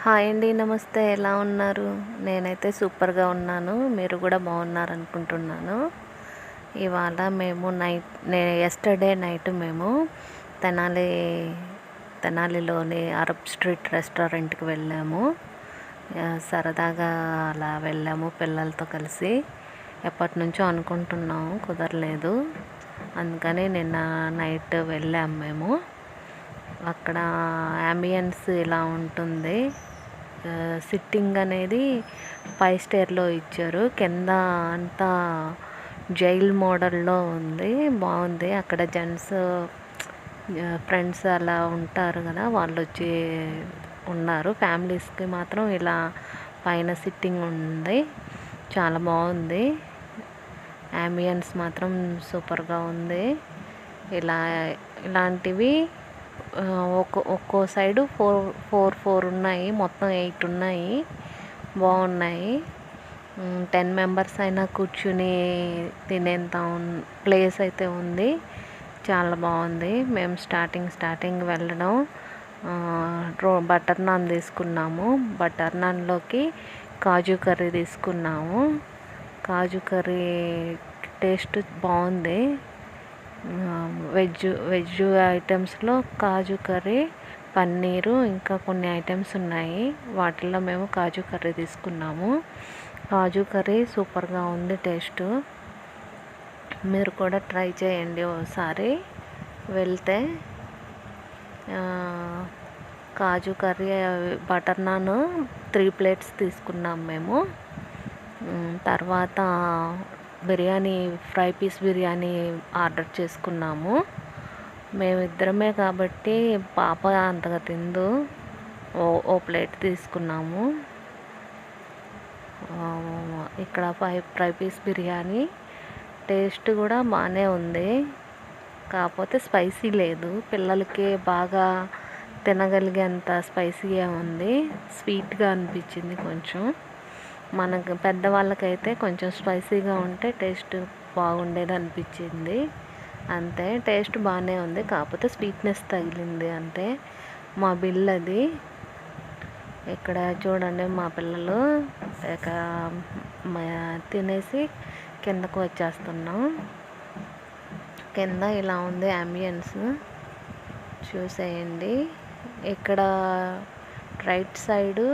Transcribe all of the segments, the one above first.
Hi అండి, నమస్తే. ఎలా ఉన్నారు? నేనైతే సూపర్గా ఉన్నాను. మీరు కూడా బాగున్నారనుకుంటున్నాను. ఇవాళ మేము ఎస్టర్డే నైట్ మేము తెనాలి తెనాలిలోని అరబ్ స్ట్రీట్ రెస్టారెంట్కి వెళ్ళాము. సరదాగా అలా వెళ్ళాము పిల్లలతో కలిసి. ఎప్పటి నుంచో అనుకుంటున్నాము, కుదరలేదు. అందుకని నిన్న నైట్ వెళ్ళాము మేము. అక్కడ అంబియన్స్ ఇలా ఉంటుంది. సిట్టింగ్ అనేది 5 స్టార్లో ఇచ్చారు. కింద అంతా జైల్ మోడల్లో ఉంది, బాగుంది. అక్కడ జెంట్స్ ఫ్రెండ్స్ అలా ఉంటారు కదా, వాళ్ళు వచ్చి ఉన్నారు. ఫ్యామిలీస్కి మాత్రం ఇలా పైన సిట్టింగ్ ఉంది, చాలా బాగుంది. అంబియన్స్ మాత్రం సూపర్గా ఉంది. ఇలాంటివి ఒక్కో సైడు ఫోర్ ఉన్నాయి, మొత్తం 8 ఉన్నాయి. బాగున్నాయి. 10 మెంబర్స్ అయినా కూర్చుని తినేంత ప్లేస్ అయితే ఉంది. చాలా బాగుంది. మేము స్టార్టింగ్ వెళ్ళడం బటర్ నాన్ తీసుకున్నాము. బటర్ నాన్లోకి కాజు కర్రీ తీసుకున్నాము. కాజు కర్రీ టేస్ట్ బాగుంది. వెజ్ ఐటమ్స్లో కాజు కర్రీ, పన్నీరు, ఇంకా కొన్ని ఐటమ్స్ ఉన్నాయి. వాటిల్లో మేము కాజు కర్రీ తీసుకున్నాము. కాజు కర్రీ సూపర్గా ఉంది టేస్ట్. మీరు కూడా ట్రై చేయండి ఒకసారి వెళ్తే. Kaju curry, butter naan 3 plates తీసుకున్నాం మేము. తర్వాత biryani, fry piece biryani order చేసుకున్నాము. మేమిద్దరమే కాబట్టి పాప అంతగా తిందు. ఓ ప్లేట్ తీసుకున్నాము. ఇక్కడ ఫ్రై పీస్ బిర్యానీ టేస్ట్ కూడా బాగానే ఉంది, కాకపోతే స్పైసీ లేదు. పిల్లలకి బాగా తినగలిగేంత స్పైసీగా ఉంది. స్వీట్గా అనిపించింది కొంచెం. మనకు పెద్దవాళ్ళకైతే కొంచెం స్పైసీగా ఉంటే టేస్ట్ బాగుండేది అనిపించింది. అంతే, టేస్ట్ బాగానే ఉంది, కాకపోతే స్వీట్నెస్ తగిలింది అంతే. మా బిల్ అది. ఇక్కడ చూడండి, మా పిల్లలు ఇక తినేసి కిందకు వచ్చేస్తున్నాం. కింద ఇలా ఉంది అంబియన్స్, చూసేయండి. ఇక్కడ right side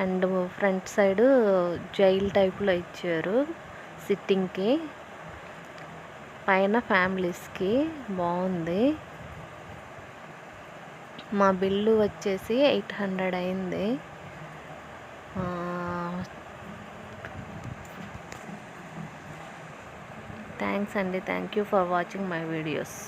and front side jail టైప్లో ఇచ్చారు సిట్టింగ్కి. పైన ఫ్యామిలీస్కి బాగుంది. మా బిల్లు వచ్చేసి 800 అయింది. థ్యాంక్స్ అండి. Thank you for watching my videos.